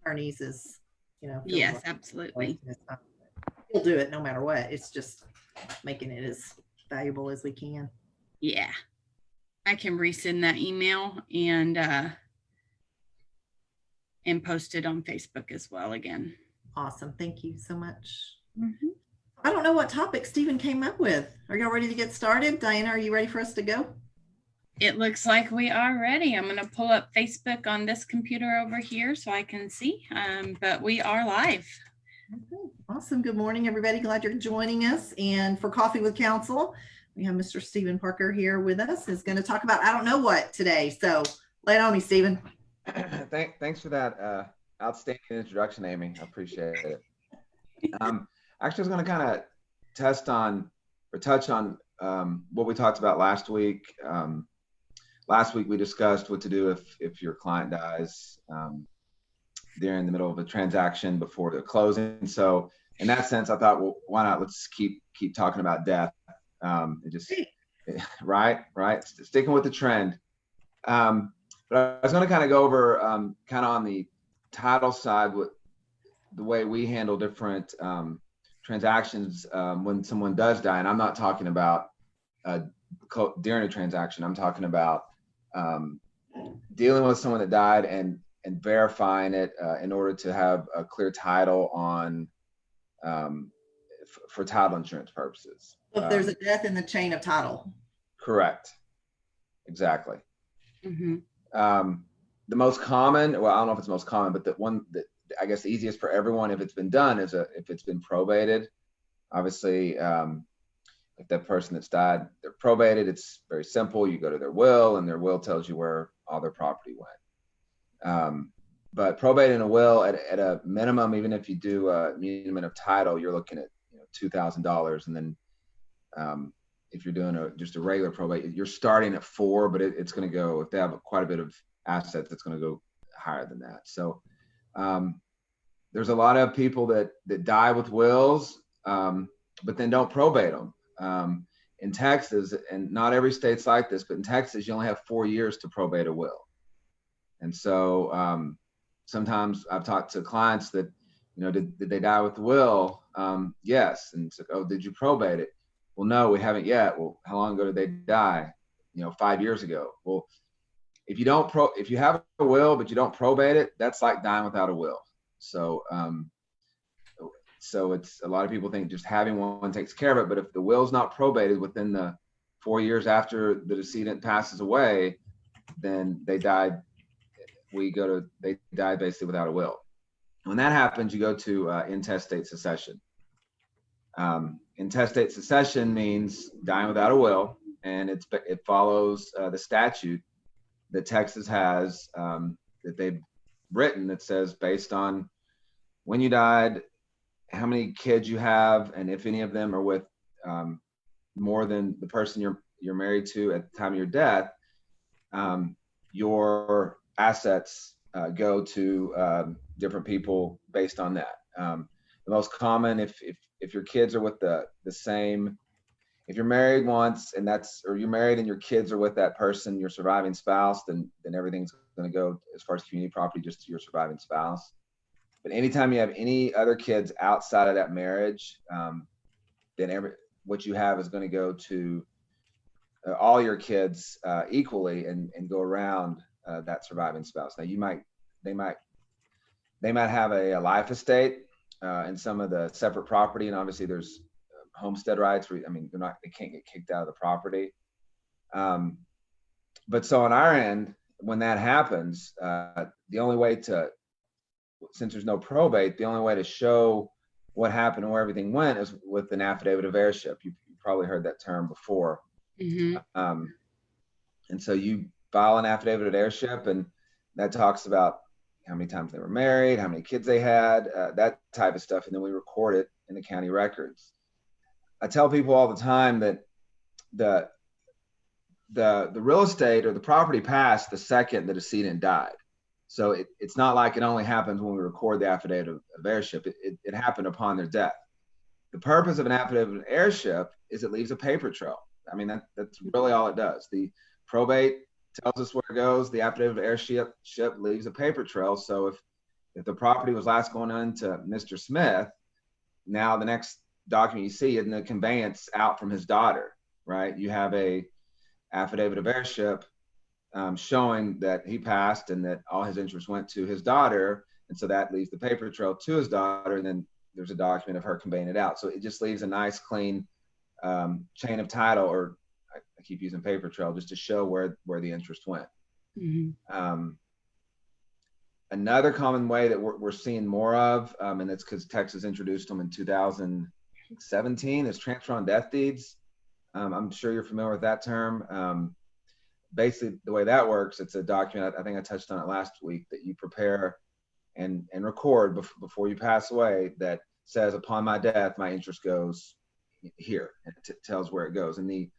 attorneys is, feels Yes, like absolutely. we'll do it no matter what. It's just making it as valuable as we can. Yeah. I can resend that email and post it on Facebook as well again. Awesome. Thank you so much. Mm-hmm. I don't know what topic Stephen came up with. Are y'all ready to get started? Diana, are you ready for us to go? It looks like we are ready. I'm going to pull up Facebook on this computer over here so I can see, but we are live. Okay. Awesome. Good morning, everybody. Glad you're joining us. And for Coffee with Counsel, we have Mr. Stephen Parker here with us. Is going to talk about I don't know what today. So lay it on me, Stephen. Thanks for that outstanding introduction, Amy. I appreciate it. Actually, I was going to kind of touch on what we talked about last week. Last week we discussed what to do if your client dies during the middle of a transaction before the closing. So in that sense, I thought, well, why not? Let's keep talking about death. Right, sticking with the trend. But I was going to kind of go over kind of on the title side, the way we handle different transactions when someone does die. And I'm not talking about during a transaction. I'm talking about dealing with someone that died and verifying it in order to have a clear title on for title insurance purposes. If there's a death in the chain of title. Correct. Exactly. Mm-hmm. The most common, well, I don't know if it's the most common, but the one that I guess the easiest for everyone, if it's been done, is if it's been probated. Obviously, if that person that's died, they're probated, it's very simple. You go to their will, and their will tells you where all their property went. But probating a will at a minimum, even if you do a minimum of title, you're looking at $2,000, and then if you're doing just a regular probate, you're starting at $4,000, but it's going to go, if they have quite a bit of assets, it's going to go higher than that. So there's a lot of people that die with wills, but then don't probate them. In Texas, and not every state's like this, but in Texas, you only have 4 years to probate a will. And so sometimes I've talked to clients that, did they die with the will? Yes. And it's like, oh, did you probate it? Well, no, we haven't yet. Well, how long ago did they die? 5 years ago. Well, if you have a will but you don't probate it, that's like dying without a will. So so it's, a lot of people think just having one takes care of it, but if the will's not probated within the 4 years after the decedent passes away, then they died. They died basically without a will. When that happens, you go to intestate succession. Intestate succession means dying without a will, and it follows the statute that Texas has that they've written that says based on when you died, how many kids you have, and if any of them are with more than the person you're married to at the time of your death, your assets go to different people based on that. The most common, if your kids are with the same, if you're married once or you're married and your kids are with that person, your surviving spouse, then everything's going to go, as far as community property, just to your surviving spouse. But anytime you have any other kids outside of that marriage, then what you have is going to go to all your kids equally and go around that surviving spouse. Now they might have a life estate and some of the separate property, and obviously there's homestead rights. They can't get kicked out of the property. But so on our end, when that happens, the only way since there's no probate, the only way to show what happened and where everything went is with an affidavit of heirship. You probably heard that term before. Mm-hmm. And so you file an affidavit of heirship, and that talks about how many times they were married, how many kids they had, that type of stuff. And then we record it in the county records. I tell people all the time that the real estate or the property passed the second the decedent died. So it's not like it only happens when we record the affidavit of heirship. It happened upon their death. The purpose of an affidavit of heirship is it leaves a paper trail. That's really all it does. The probate tells us where it goes. The affidavit of heirship leaves a paper trail. So if if the property was last going on to Mr. Smith, now the next document you see in the conveyance out from his daughter, right? You have a affidavit of heirship showing that he passed and that all his interest went to his daughter. And so that leaves the paper trail to his daughter. And then there's a document of her conveying it out. So it just leaves a nice, clean chain of title, or I keep using paper trail just to show where the interest went. Mm-hmm. Another common way that we're seeing more of, and it's because Texas introduced them in 2017, is transfer on death deeds. I'm sure you're familiar with that term. Basically, the way that works, it's a document, I think I touched on it last week, that you prepare and record before you pass away, that says, upon my death, my interest goes here, and it tells where it goes. And the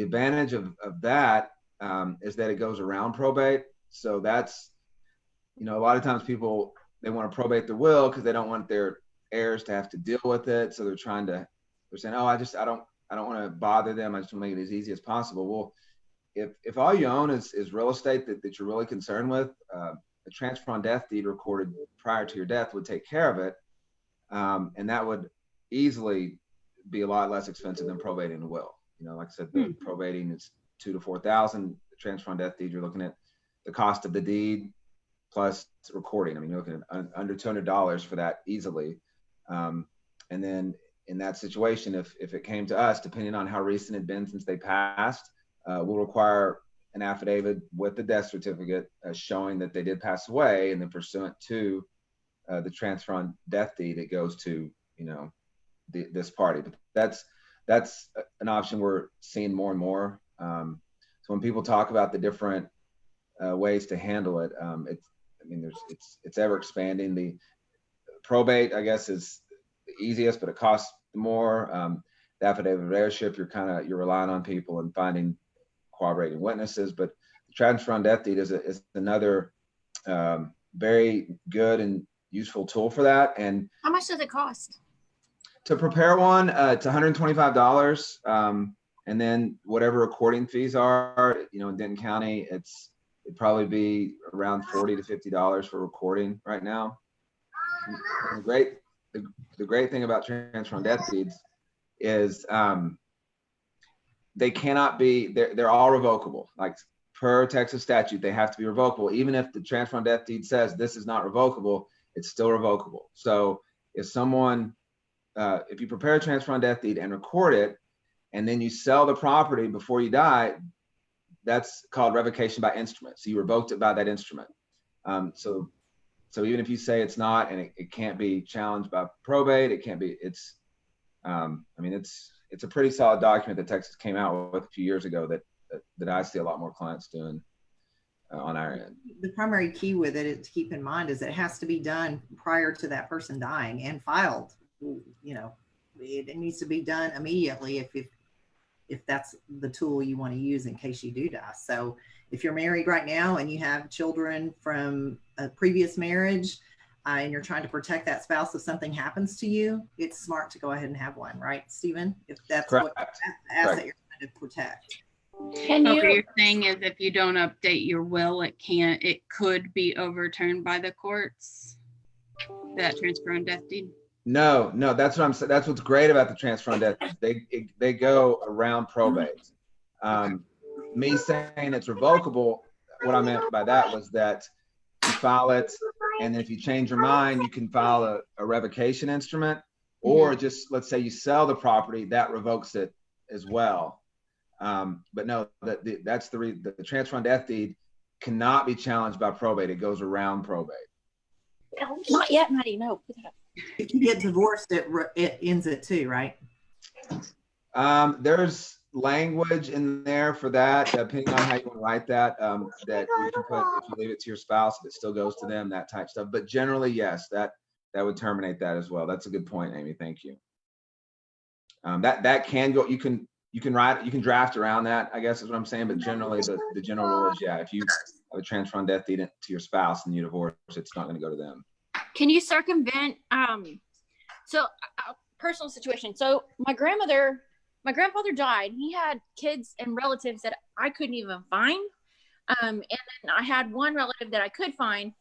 advantage of that is that it goes around probate. So that's, a lot of times people, they want to probate their will because they don't want their heirs to have to deal with it. So they're saying, oh, I don't want to bother them. I just want to make it as easy as possible. Well, if all you own is real estate that you're really concerned with, a transfer on death deed recorded prior to your death would take care of it. And that would easily be a lot less expensive than probating a will. Like I said, the probating is $2,000 to $4,000. The transfer on death deed, you're looking at the cost of the deed plus recording. I mean, you're looking at under $200 for that easily. And then in that situation, if it came to us, depending on how recent it'd been since they passed, we'll require an affidavit with the death certificate showing that they did pass away, and then pursuant to the transfer on death deed, it goes to this party. But that's an option we're seeing more and more. So when people talk about the different ways to handle it, it's ever expanding. The probate, I guess, is the easiest, but it costs more. The affidavit of heirship, you're relying on people and finding corroborating witnesses. But the transfer on death deed is another very good and useful tool for that. And how much does it cost to prepare one? It's $125, and then whatever recording fees are, in Denton County, it'd probably be around $40 to $50 for recording right now. And the great thing about transfer on death deeds is they cannot be, they're all revocable. Like per Texas statute, they have to be revocable. Even if the transfer on death deed says this is not revocable, it's still revocable. So if someone, if you prepare a transfer on death deed and record it, and then you sell the property before you die, that's called revocation by instrument. So you revoked it by that instrument. So even if you say it's not, and it can't be challenged by probate, it can't be, it's a pretty solid document that Texas came out with a few years ago that I see a lot more clients doing on our end. The primary key with it to keep in mind is it has to be done prior to that person dying and filed. It needs to be done immediately if that's the tool you want to use in case you do die. So if you're married right now and you have children from a previous marriage, and you're trying to protect that spouse if something happens to you, it's smart to go ahead and have one, right, Stephen? If that's Correct. what asset you're trying to protect. What you're saying is if you don't update your will, it could be overturned by the courts, that transfer on death deed? No, that's what I'm saying. That's what's great about the transfer on death. They go around probate. Me saying it's revocable, what I meant by that was that you file it, and then if you change your mind, you can file a revocation instrument, or just, let's say you sell the property, that revokes it as well. But no, that's the transfer on death deed cannot be challenged by probate. It goes around probate. Not yet, Maddie. No, put it up. If you get divorced, it ends it too, right? There's language in there for that, depending on how you want to write that, that you can put, if you leave it to your spouse, if it still goes to them, that type stuff. But generally, yes, that would terminate that as well. That's a good point, Amy. Thank you. That can go, you can draft around that, I guess is what I'm saying. But generally, the general rule is, yeah, if you have a transfer on death deed to your spouse and you divorce, it's not going to go to them. Can you circumvent, personal situation. So my grandfather died. He had kids and relatives that I couldn't even find. And then I had one relative that I could find.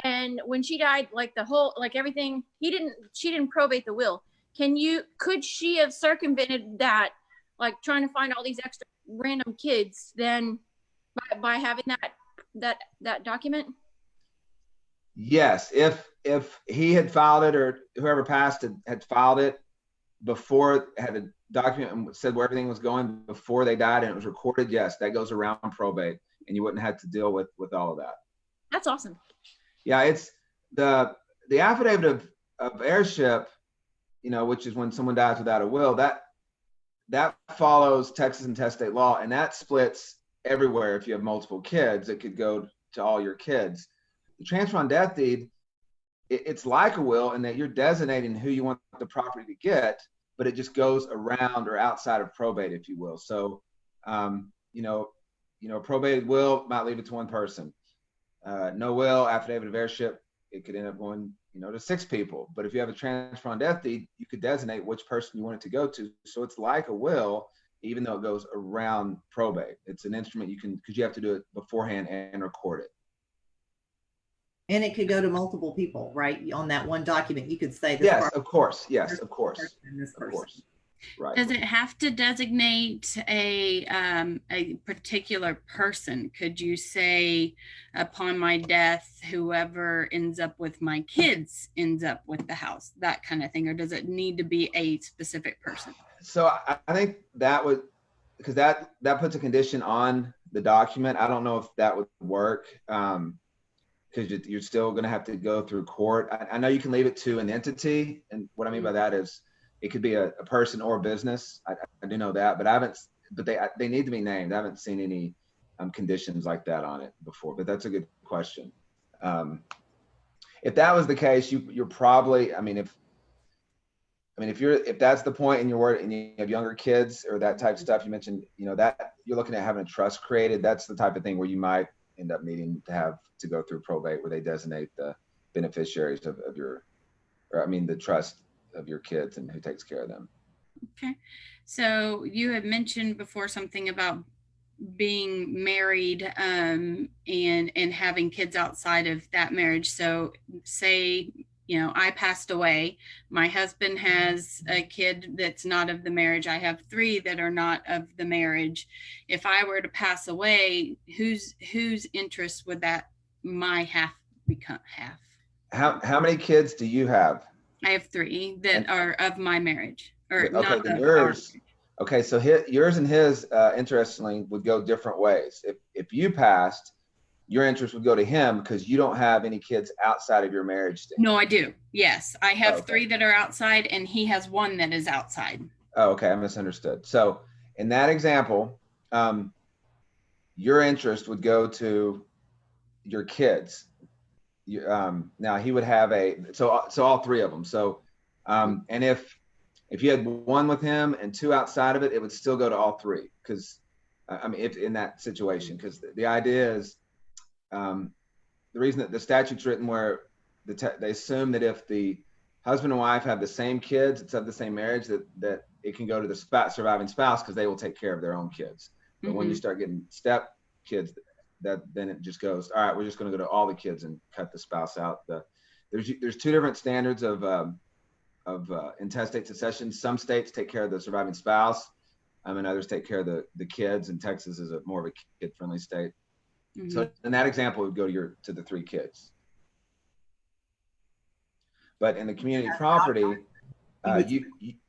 And when she died, like the whole, like everything, she didn't probate the will. Could she have circumvented that, like trying to find all these extra random kids then by having that document? Yes, if he had filed it, or whoever passed it had filed it before, had a document and said where everything was going before they died, and it was recorded, yes, that goes around probate, and you wouldn't have to deal with all of that. That's awesome. Yeah, it's the affidavit of heirship, you know, which is when someone dies without a will, that follows Texas intestate law, and that splits everywhere. If you have multiple kids, it could go to all your kids. The transfer on death deed, it's like a will in that you're designating who you want the property to get, but it just goes around or outside of probate, if you will. So, you know, a probated will might leave it to one person. No will, affidavit of heirship, it could end up going, you know, to 6 people. But if you have a transfer on death deed, you could designate which person you want it to go to. So it's like a will, even though it goes around probate. It's an instrument because you have to do it beforehand and record it. And it could go to multiple people, right? On that one document, you could say this. Yes, of course. Yes, of course. This of course. Right. Does it have to designate a particular person? Could you say, upon my death, whoever ends up with my kids ends up with the house, that kind of thing? Or does it need to be a specific person? So I think that would, because that puts a condition on the document. I don't know if that would work, because you're still going to have to go through court. I know you can leave it to an entity, and what I mean by that is it could be a person or a business. I do know that, but they need to be named. I haven't seen any conditions like that on it before, but that's a good question. If that was the case, you're probably, if that's the point and you have younger kids or that type of stuff you mentioned, you know, that you're looking at having a trust created, that's the type of thing where you might end up needing to go through probate, where they designate the beneficiaries of the trust of your kids and who takes care of them. Okay. So you had mentioned before something about being married and having kids outside of that marriage. So say, you know, I passed away, my husband has a kid that's not of the marriage, I have 3 that are not of the marriage. If I were to pass away, whose interest would that my half become? How many kids do you have? I have 3 that are of my marriage, or Okay, not then of yours. Okay, so yours and his, interestingly, would go different ways. If you passed, your interest would go to him because you don't have any kids outside of your marriage. No, I do. Yes, I have Okay. 3 that are outside, and he has 1 that is outside. Oh, okay, I misunderstood. So in that example, your interest would go to your kids. Now he would have so all 3 of them. So, and if you had 1 with him and 2 outside of it, it would still go to all 3. Because if in that situation, because the idea is, the reason that the statute's written where they assume that if the husband and wife have the same kids, it's of the same marriage, that it can go to the surviving spouse because they will take care of their own kids. But when you start getting step kids, then it just goes, all right, we're just going to go to all the kids and cut the spouse out. There's 2 different standards of intestate succession. Some states take care of the surviving spouse, and others take care of the kids. And Texas is more of a kid-friendly state. So in that example, it would go to the 3 kids. But in the community property,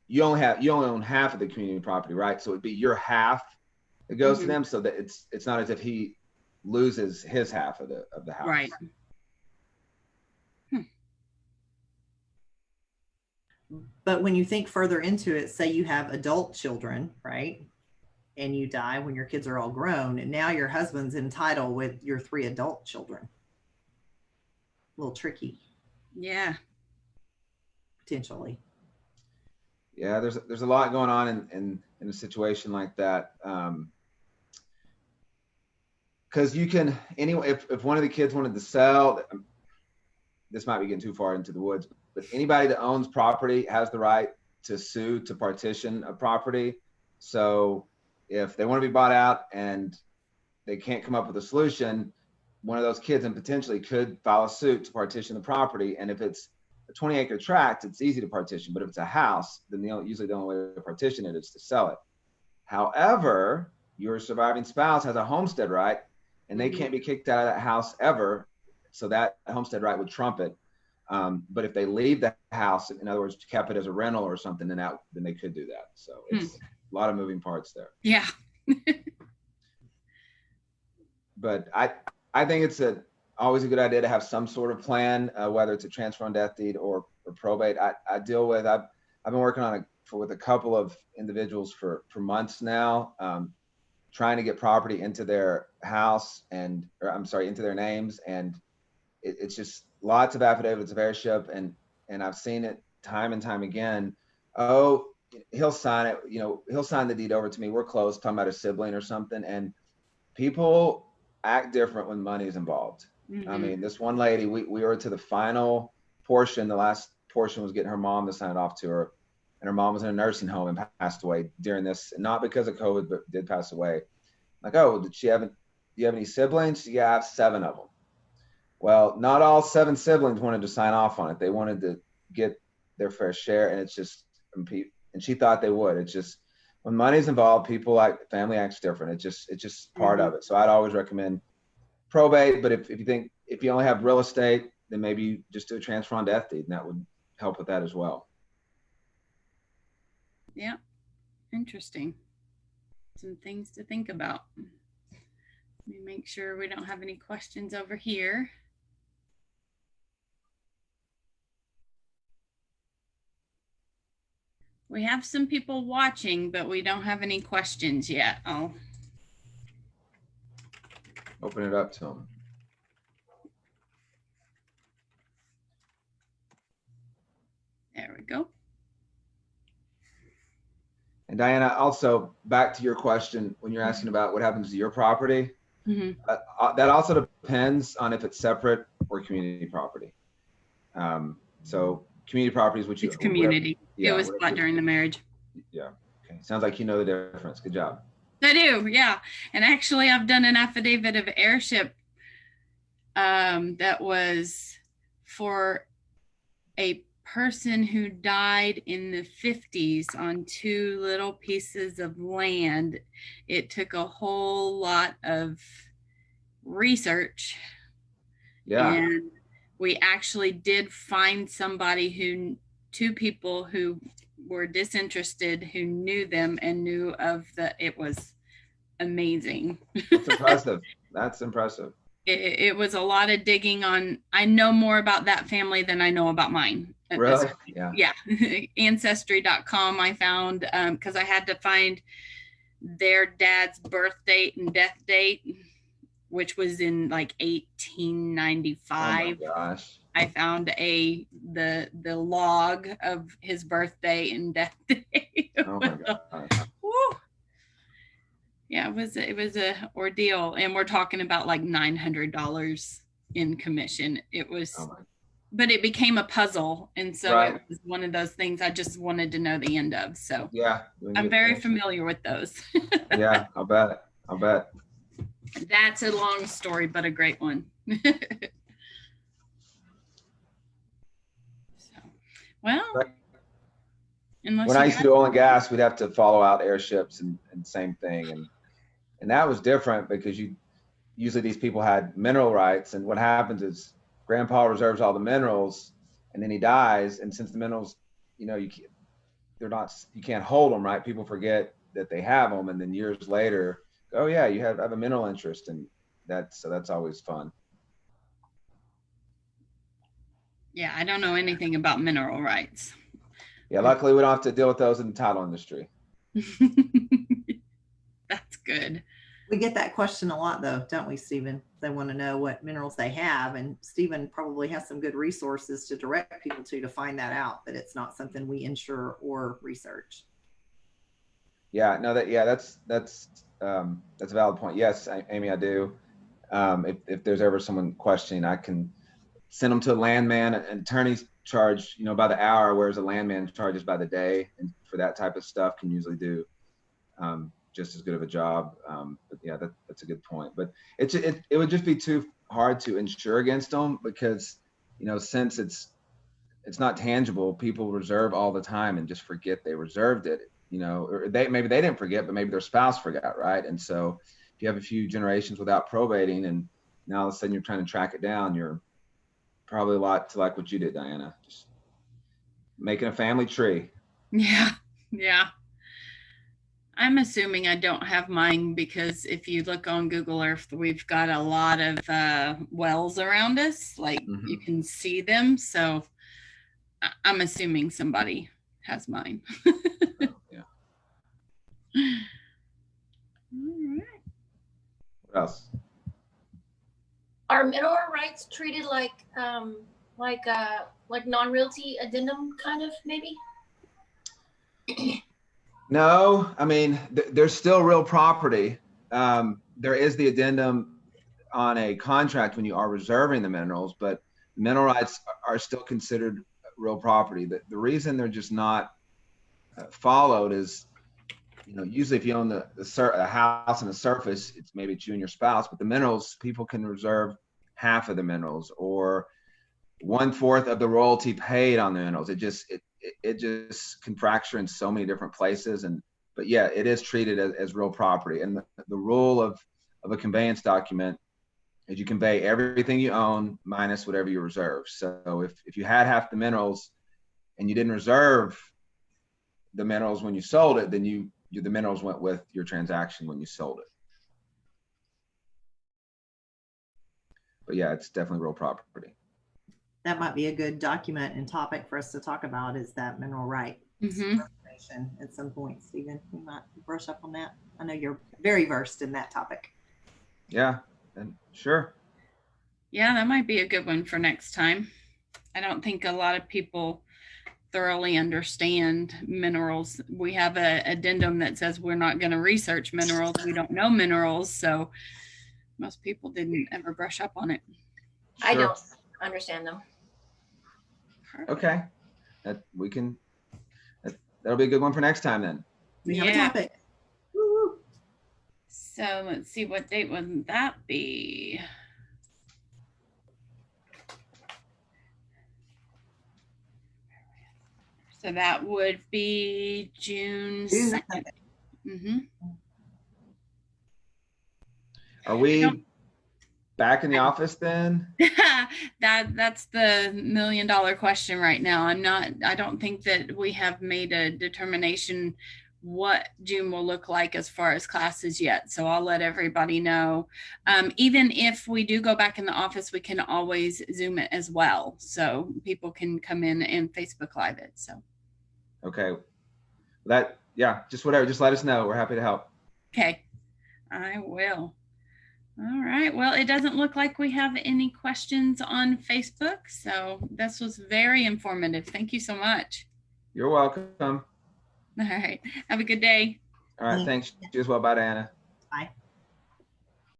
you only own half of the community property, right? So it'd be your half that goes to them, so that it's not as if he loses his half of the house. Right. But when you think further into it, say you have adult children, right? And you die when your kids are all grown, and now your husband's entitled with your 3 adult children. A little tricky. Yeah. Potentially. Yeah, there's a lot going on in a situation like that. Because you can, anyway, if one of the kids wanted to sell, this might be getting too far into the woods, but anybody that owns property has the right to sue to partition a property. So if they want to be bought out and they can't come up with a solution, one of those kids and potentially could file a suit to partition the property. And if it's a 20-acre tract, it's easy to partition. But if it's a house, then usually the only way to partition it is to sell it. However, your surviving spouse has a homestead right, and they can't be kicked out of that house ever. So that homestead right would trump it. But if they leave the house, in other words, cap it as a rental or something, then they could do that. So it's a lot of moving parts there. Yeah. But I think it's always a good idea to have some sort of plan, whether it's a transfer on death deed or probate. I've been working on with a couple of individuals for months now, trying to get property into their house into their names. And it's just lots of affidavits of heirship. And I've seen it time and time again. Oh, he'll sign it. He'll sign the deed over to me. We're close, talking about a sibling or something. And people act different when money is involved. I mean, this one lady, we were to the final portion. The last portion was getting her mom to sign it off to her. And her mom was in a nursing home and passed away during this, not because of COVID, but did pass away. Like, oh, do you have any siblings? Yeah, I have 7 of them. Well, not all 7 siblings wanted to sign off on it. They wanted to get their fair share. And it's just, and she thought they would. It's just, when money's involved, family acts different. It's just part of it. So I'd always recommend probate. But if you only have real estate, then maybe you just do a transfer on death deed, and that would help with that as well. Yeah. Interesting. Some things to think about. Let me make sure we don't have any questions over here. We have some people watching, but we don't have any questions yet. I'll open it up to them. There we go. And Diana, also back to your question, when you're asking about what happens to your property, that also depends on if it's separate or community property. So community property is what it's community. It was bought during the marriage. Yeah. Okay. Sounds like you know the difference. Good job. I do. Yeah. And actually I've done an affidavit of heirship that was for a person who died in the 50s on 2 little pieces of land. It took a whole lot of research. Yeah. And we actually did find somebody 2 people who were disinterested, who knew them and knew of it was amazing. That's impressive. That's impressive. It was a lot of digging on. I know more about that family than I know about mine. Really? Yeah. Yeah. Ancestry.com I found, because I had to find their dad's birth date and death date, which was in like 1895. Oh my gosh. I found the log of his birthday and death day. Oh my gosh. Woo. Yeah, it was a ordeal, and we're talking about like $900 in commission. It was, but it became a puzzle, and so it was one of those things I just wanted to know the end of. So yeah, I'm very familiar with those. Yeah, I'll bet. That's a long story, but a great one. Well, when I used to do oil and gas, we'd have to follow out airships and same thing. And that was different because usually these people had mineral rights. And what happens is grandpa reserves all the minerals and then he dies. And since the minerals, you can't hold them, right? People forget that they have them. And then years later, oh yeah, you have a mineral interest. And that's always fun. Yeah, I don't know anything about mineral rights. Yeah, luckily we don't have to deal with those in the title industry. That's good. We get that question a lot though, don't we, Stephen? They want to know what minerals they have, and Stephen probably has some good resources to direct people to find that out, but it's not something we insure or research. Yeah, no, that's a valid point. Yes, Amy, I do. If there's ever someone questioning, I can send them to a landman. An attorneys charge, by the hour, whereas a landman charges by the day. And for that type of stuff, can usually do just as good of a job. But yeah, that's a good point. But it would just be too hard to insure against them because, you know, since it's not tangible, people reserve all the time and just forget they reserved it, you know, or maybe they didn't forget, but maybe their spouse forgot, right? And so if you have a few generations without probating and now all of a sudden you're trying to track it down, you're probably a lot to like what you did, Diana, just making a family tree. Yeah. Yeah. I'm assuming I don't have mine because if you look on Google Earth, we've got a lot of wells around us, like you can see them. So I'm assuming somebody has mine. Yeah. All right. What else? Are mineral rights treated like non-realty addendum kind of maybe? No, I mean, there's still real property. There is the addendum on a contract when you are reserving the minerals, but mineral rights are still considered real property. The reason they're just not followed is, you know, usually if you own a house and the surface, it's maybe it's you and your spouse, but the minerals, people can reserve half of the minerals or 1/4 of the royalty paid on the minerals. It just can fracture in so many different places. But yeah, it is treated as real property. And the rule of a conveyance document is you convey everything you own minus whatever you reserve. So if you had half the minerals and you didn't reserve the minerals when you sold it, then the minerals went with your transaction when you sold it. But yeah, it's definitely real property. That might be a good document and topic for us to talk about, is that mineral right information at some point. Stephen, we might brush up on that. I know you're very versed in that topic. Yeah, and sure. Yeah, that might be a good one for next time. I don't think a lot of people thoroughly understand minerals. We have an addendum that says we're not going to research minerals. We don't know minerals. So most people didn't ever brush up on it. Sure. I don't understand them. Okay, that'll be a good one for next time then. We have a topic. Woo-hoo. So let's see, what date would that be? So that would be June 2nd. Mm-hmm. Are we back in the office then? That's the $1 million question right now. I don't think that we have made a determination what June will look like as far as classes yet. So I'll let everybody know. Even if we do go back in the office, we can always Zoom it as well. So people can come in and Facebook Live it. So. Okay. Just whatever. Just let us know. We're happy to help. Okay. I will. All right. Well, it doesn't look like we have any questions on Facebook. So this was very informative. Thank you so much. You're welcome. All right. Have a good day. All right. Thanks. You as well. Bye, Diana. Bye.